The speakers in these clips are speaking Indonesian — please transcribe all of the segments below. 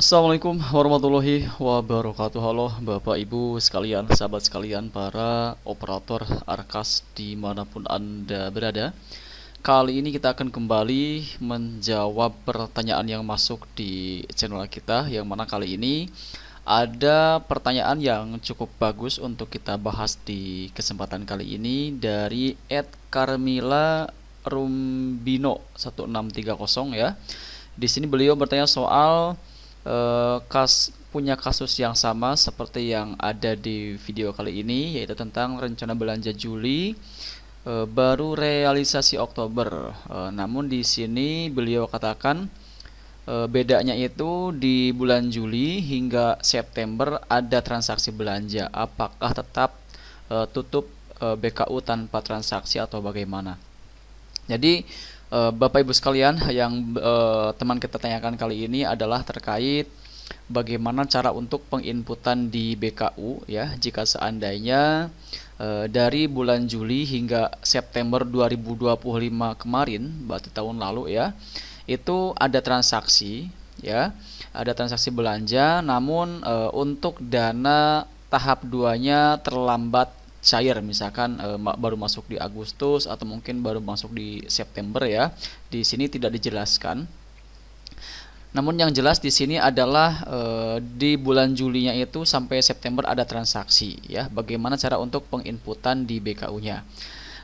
Assalamualaikum warahmatullahi wabarakatuh. Halo Bapak Ibu sekalian, sahabat sekalian, para operator Arkas dimanapun Anda berada. Kali ini kita akan kembali menjawab pertanyaan yang masuk di channel kita, yang mana kali ini ada pertanyaan yang cukup bagus untuk kita bahas di kesempatan kali ini dari @Carmila Rumbino 1630 ya. Di sini beliau bertanya soal punya kasus yang sama seperti yang ada di video kali ini, yaitu tentang rencana belanja Juli baru realisasi Oktober. Namun di sini beliau katakan bedanya itu di bulan Juli hingga September ada transaksi belanja. Apakah tetap tutup BKU tanpa transaksi atau bagaimana? Jadi Bapak Ibu sekalian, yang teman kita tanyakan kali ini adalah terkait bagaimana cara untuk penginputan di BKU ya, jika seandainya dari bulan Juli hingga September 2025 kemarin, berarti tahun lalu ya, itu ada transaksi ya, ada transaksi belanja, namun untuk dana tahap 2-nya terlambat cair, misalkan baru masuk di Agustus atau mungkin baru masuk di September ya. Di sini tidak dijelaskan. Namun yang jelas di sini adalah di bulan Julinya itu sampai September ada transaksi ya. Bagaimana cara untuk penginputan di BKU-nya?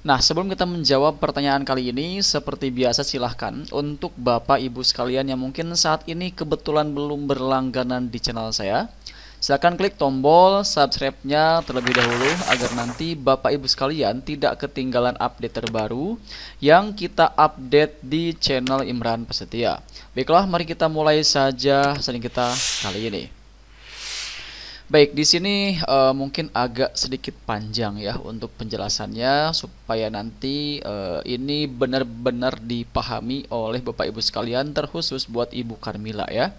Nah, sebelum kita menjawab pertanyaan kali ini, seperti biasa silahkan untuk Bapak Ibu sekalian yang mungkin saat ini kebetulan belum berlangganan di channel saya, silakan klik tombol subscribe-nya terlebih dahulu agar nanti Bapak Ibu sekalian tidak ketinggalan update terbaru yang kita update di channel Imran Prasetya. Baiklah, mari kita mulai saja sesi kita kali ini. Baik, di sini mungkin agak sedikit panjang ya untuk penjelasannya supaya nanti ini benar-benar dipahami oleh Bapak Ibu sekalian, terkhusus buat Ibu Carmila ya.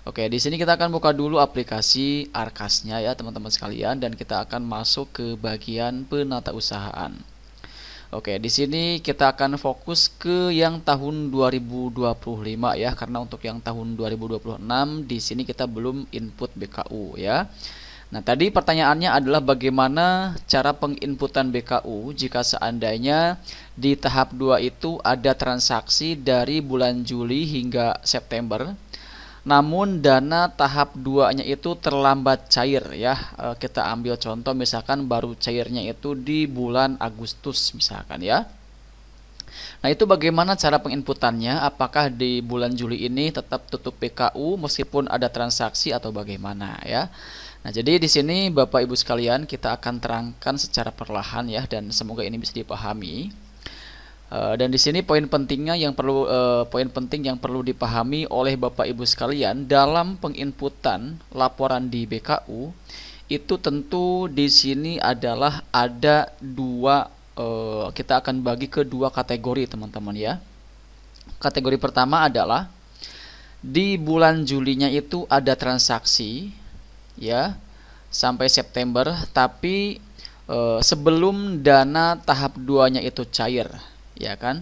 Oke, di sini kita akan buka dulu aplikasi Arkasnya ya teman-teman sekalian, dan kita akan masuk ke bagian penatausahaan. Oke, di sini kita akan fokus ke yang tahun 2025 ya, karena untuk yang tahun 2026 di sini kita belum input BKU ya. Nah, tadi pertanyaannya adalah bagaimana cara penginputan BKU jika seandainya di tahap 2 itu ada transaksi dari bulan Juli hingga September, namun dana tahap 2-nya itu terlambat cair ya. Kita ambil contoh misalkan baru cairnya itu di bulan Agustus misalkan ya. Nah, itu bagaimana cara penginputannya? Apakah di bulan Juli ini tetap tutup BKU meskipun ada transaksi atau bagaimana ya? Nah, jadi di sini Bapak Ibu sekalian kita akan terangkan secara perlahan ya, dan semoga ini bisa dipahami. Dan di sini poin penting yang perlu dipahami oleh Bapak Ibu sekalian dalam penginputan laporan di BKU itu tentu di sini adalah ada dua, kita akan bagi ke dua kategori teman-teman ya. Kategori pertama adalah di bulan Julinya itu ada transaksi ya sampai September, tapi sebelum dana tahap 2-nya itu cair ya kan.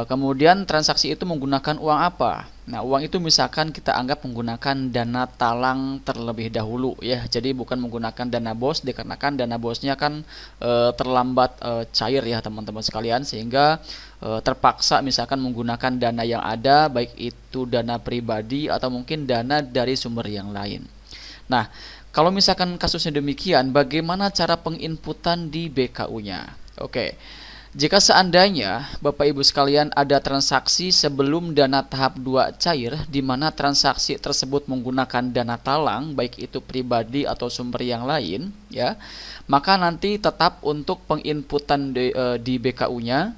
Kemudian transaksi itu menggunakan uang apa? Nah, uang itu misalkan kita anggap menggunakan dana talang terlebih dahulu ya. Jadi bukan menggunakan dana bos, dikarenakan dana bosnya kan terlambat cair ya teman-teman sekalian, sehingga terpaksa misalkan menggunakan dana yang ada, baik itu dana pribadi atau mungkin dana dari sumber yang lain. Nah, kalau misalkan kasusnya demikian, bagaimana cara penginputan di BKU-nya? Oke. Jika seandainya Bapak Ibu sekalian ada transaksi sebelum dana tahap 2 cair, di mana transaksi tersebut menggunakan dana talang, baik itu pribadi atau sumber yang lain ya, maka nanti tetap untuk penginputan di BKU-nya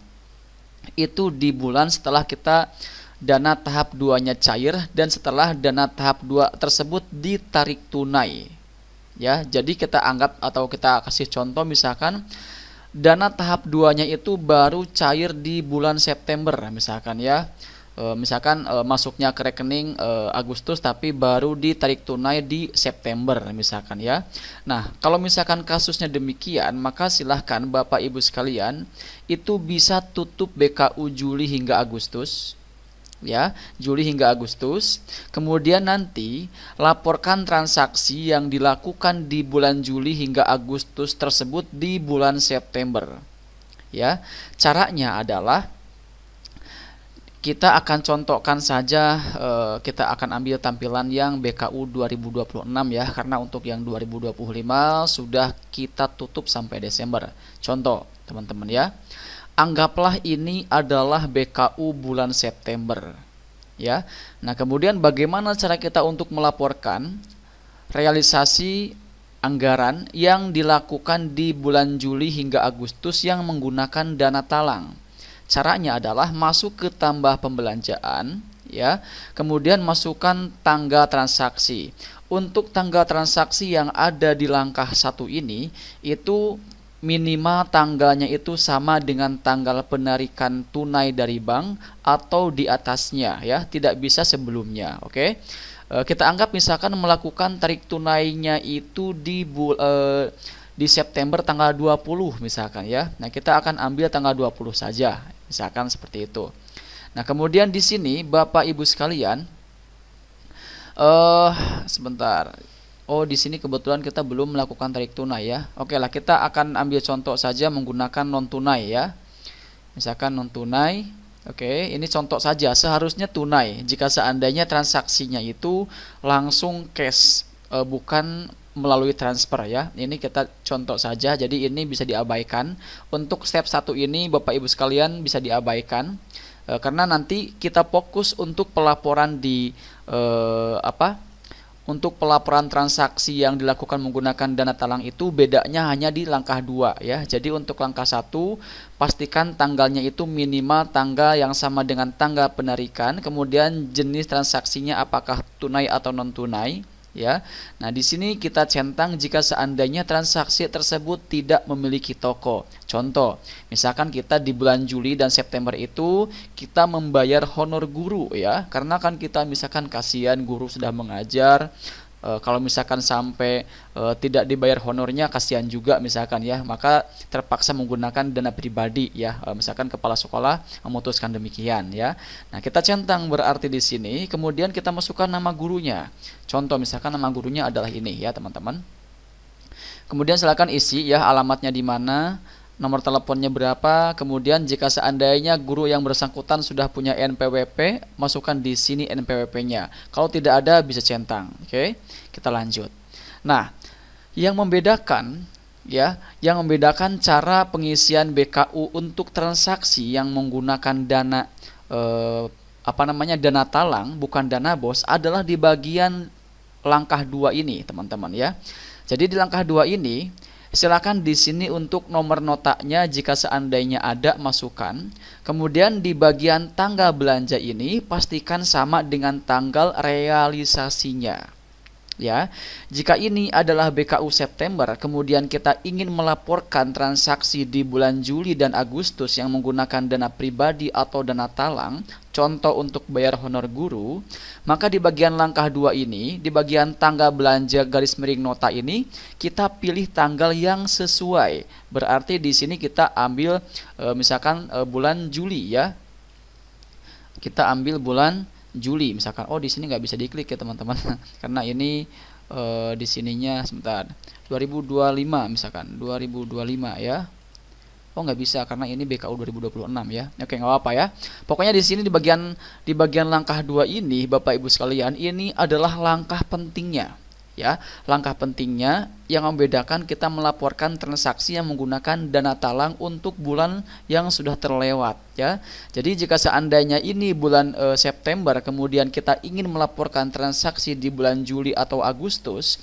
itu di bulan setelah kita dana tahap 2-nya cair dan setelah dana tahap 2 tersebut ditarik tunai ya. Jadi kita anggap atau kita kasih contoh misalkan dana tahap 2-nya itu baru cair di bulan September misalkan ya. Misalkan masuknya ke rekening Agustus tapi baru ditarik tunai di September misalkan ya. Nah, kalau misalkan kasusnya demikian, maka silahkan Bapak Ibu sekalian itu bisa tutup BKU Juli hingga Agustus ya, Juli hingga Agustus. Kemudian nanti laporkan transaksi yang dilakukan di bulan Juli hingga Agustus tersebut di bulan September. Ya, caranya adalah kita akan contohkan saja, kita akan ambil tampilan yang BKU 2026 ya, karena untuk yang 2025 sudah kita tutup sampai Desember. Contoh teman-teman ya, anggaplah ini adalah BKU bulan September ya. Nah, kemudian bagaimana cara kita untuk melaporkan realisasi anggaran yang dilakukan di bulan Juli hingga Agustus yang menggunakan dana talang? Caranya adalah masuk ke tambah pembelanjaan ya, kemudian masukkan tanggal transaksi. Untuk tanggal transaksi yang ada di langkah 1 ini itu minimal tanggalnya itu sama dengan tanggal penarikan tunai dari bank atau di atasnya ya, tidak bisa sebelumnya. Oke. Kita anggap misalkan melakukan tarik tunainya itu di September tanggal 20 misalkan ya. Nah, kita akan ambil tanggal 20 saja. Misalkan seperti itu. Nah, kemudian di sini Bapak Ibu sekalian, sebentar. Oh, di sini kebetulan kita belum melakukan tarik tunai ya. Oke lah, kita akan ambil contoh saja menggunakan non tunai ya. Misalkan non tunai. Oke, ini contoh saja. Seharusnya tunai jika seandainya transaksinya itu langsung cash, bukan melalui transfer ya. Ini kita contoh saja, jadi ini bisa diabaikan. Untuk step 1 ini Bapak Ibu sekalian bisa diabaikan, karena nanti kita fokus untuk pelaporan di untuk pelaporan transaksi yang dilakukan menggunakan dana talang itu bedanya hanya di langkah 2 ya. Jadi untuk langkah 1 pastikan tanggalnya itu minimal tanggal yang sama dengan tanggal penarikan, kemudian jenis transaksinya apakah tunai atau non tunai ya. Nah, di sini kita centang jika seandainya transaksi tersebut tidak memiliki toko. Contoh, misalkan kita di bulan Juli dan September itu kita membayar honor guru ya, karena kan kita misalkan kasihan guru sudah mengajar, kalau misalkan sampai tidak dibayar honornya kasihan juga misalkan ya, maka terpaksa menggunakan dana pribadi ya, misalkan kepala sekolah memutuskan demikian ya. Nah, kita centang berarti di sini, kemudian kita masukkan nama gurunya. Contoh misalkan nama gurunya adalah ini ya teman-teman. Kemudian silakan isi ya, alamatnya di mana, nomor teleponnya berapa, kemudian jika seandainya guru yang bersangkutan sudah punya NPWP, masukkan di sini NPWP-nya. Kalau tidak ada bisa centang. Oke, kita lanjut. Nah, yang membedakan cara pengisian BKU untuk transaksi yang menggunakan dana dana talang bukan dana BOS adalah di bagian langkah 2 ini, teman-teman ya. Jadi di langkah 2 ini silakan di sini untuk nomor notanya jika seandainya ada masukkan. Kemudian di bagian tanggal belanja ini pastikan sama dengan tanggal realisasinya. Ya, jika ini adalah BKU September, kemudian kita ingin melaporkan transaksi di bulan Juli dan Agustus yang menggunakan dana pribadi atau dana talang, contoh untuk bayar honor guru, maka di bagian langkah 2 ini, di bagian tanggal belanja garis miring nota ini, kita pilih tanggal yang sesuai. Berarti di sini kita ambil misalkan bulan Juli ya. Kita ambil bulan Juli misalkan. Oh, di sini nggak bisa diklik ya teman-teman karena ini di sininya sebentar 2025 misalkan 2025 ya. Oh, nggak bisa karena ini BKU 2026 ya. Oke, nggak apa-apa ya. Pokoknya di sini di bagian langkah 2 ini Bapak Ibu sekalian, ini adalah langkah pentingnya ya. Langkah pentingnya yang membedakan kita melaporkan transaksi yang menggunakan dana talang untuk bulan yang sudah terlewat ya. Jadi jika seandainya ini bulan September, kemudian kita ingin melaporkan transaksi di bulan Juli atau Agustus,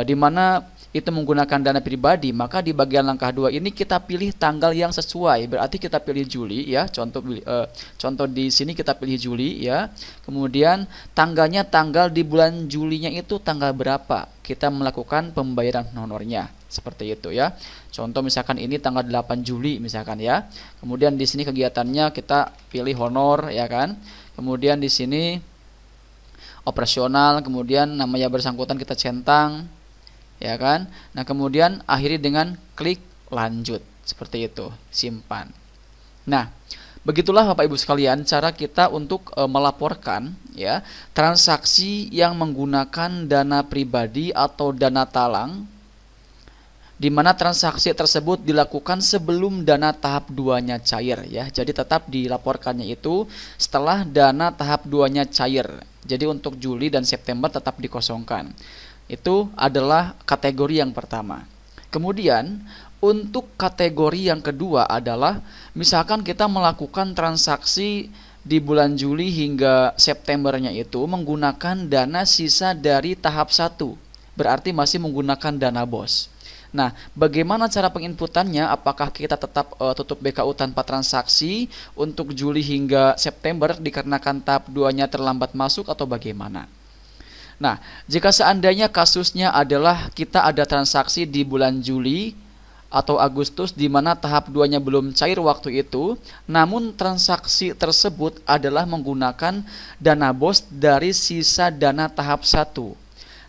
di mana itu menggunakan dana pribadi, maka di bagian langkah 2 ini kita pilih tanggal yang sesuai. Berarti kita pilih Juli ya. Contoh di sini kita pilih Juli ya. Kemudian tanggalnya tanggal di bulan Julinya itu tanggal berapa? Kita melakukan pembayaran honornya. Seperti itu ya. Contoh misalkan ini tanggal 8 Juli misalkan ya. Kemudian di sini kegiatannya kita pilih honor ya kan. Kemudian di sini operasional, kemudian namanya bersangkutan kita centang ya kan. Nah, kemudian akhiri dengan klik lanjut seperti itu, simpan. Nah, Begitulah Bapak Ibu sekalian cara kita untuk melaporkan ya transaksi yang menggunakan dana pribadi atau dana talang, di mana transaksi tersebut dilakukan sebelum dana tahap 2-nya cair ya. Jadi tetap dilaporkannya itu setelah dana tahap 2-nya cair. Jadi untuk Juli dan September tetap dikosongkan. Itu adalah kategori yang pertama. Kemudian untuk kategori yang kedua adalah misalkan kita melakukan transaksi di bulan Juli hingga Septembernya itu menggunakan dana sisa dari tahap 1. Berarti masih menggunakan dana BOS. Nah, bagaimana cara penginputannya? Apakah kita tetap tutup BKU tanpa transaksi untuk Juli hingga September dikarenakan tahap 2-nya terlambat masuk atau bagaimana? Nah, jika seandainya kasusnya adalah kita ada transaksi di bulan Juli atau Agustus di mana tahap 2-nya belum cair waktu itu, namun transaksi tersebut adalah menggunakan dana BOS dari sisa dana tahap 1.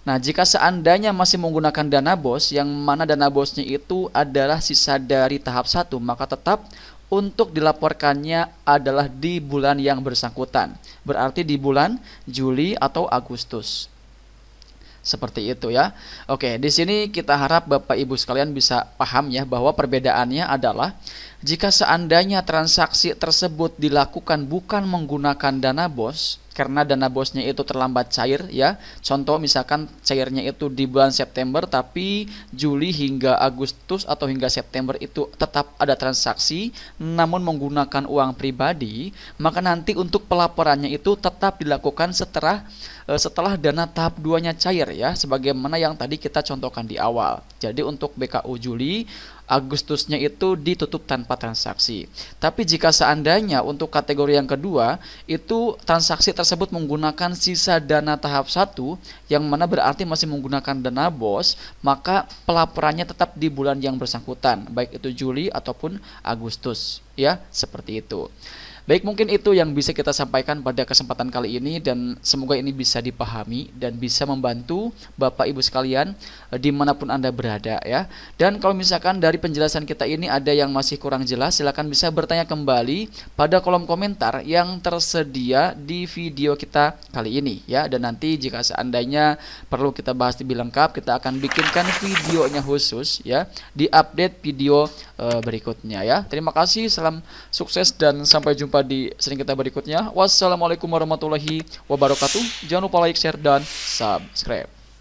Nah, jika seandainya masih menggunakan dana BOS, yang mana dana BOS-nya itu adalah sisa dari tahap 1, maka tetap untuk dilaporkannya adalah di bulan yang bersangkutan. Berarti di bulan Juli atau Agustus. Seperti itu ya. Oke, di sini kita harap Bapak Ibu sekalian bisa paham ya bahwa perbedaannya adalah jika seandainya transaksi tersebut dilakukan bukan menggunakan dana BOS karena dana BOS-nya itu terlambat cair ya. Contoh misalkan cairnya itu di bulan September tapi Juli hingga Agustus atau hingga September itu tetap ada transaksi namun menggunakan uang pribadi, maka nanti untuk pelaporannya itu tetap dilakukan setelah dana tahap 2-nya cair ya, sebagaimana yang tadi kita contohkan di awal. Jadi untuk BKU Juli, Agustusnya itu ditutup tanpa transaksi. Tapi jika seandainya untuk kategori yang kedua itu transaksi tersebut menggunakan sisa dana tahap 1 yang mana berarti masih menggunakan dana BOS, maka pelaporannya tetap di bulan yang bersangkutan, baik itu Juli ataupun Agustus ya, seperti itu. Baik, mungkin itu yang bisa kita sampaikan pada kesempatan kali ini dan semoga ini bisa dipahami dan bisa membantu Bapak Ibu sekalian dimanapun Anda berada ya. Dan kalau misalkan dari penjelasan kita ini ada yang masih kurang jelas, silakan bisa bertanya kembali pada kolom komentar yang tersedia di video kita kali ini ya. Dan nanti jika seandainya perlu kita bahas lebih lengkap, kita akan bikinkan videonya khusus ya di update video berikutnya ya. Terima kasih, salam sukses dan sampai jumpa di sering kita berikutnya. Wassalamualaikum warahmatullahi wabarakatuh. Jangan lupa like, share, dan subscribe.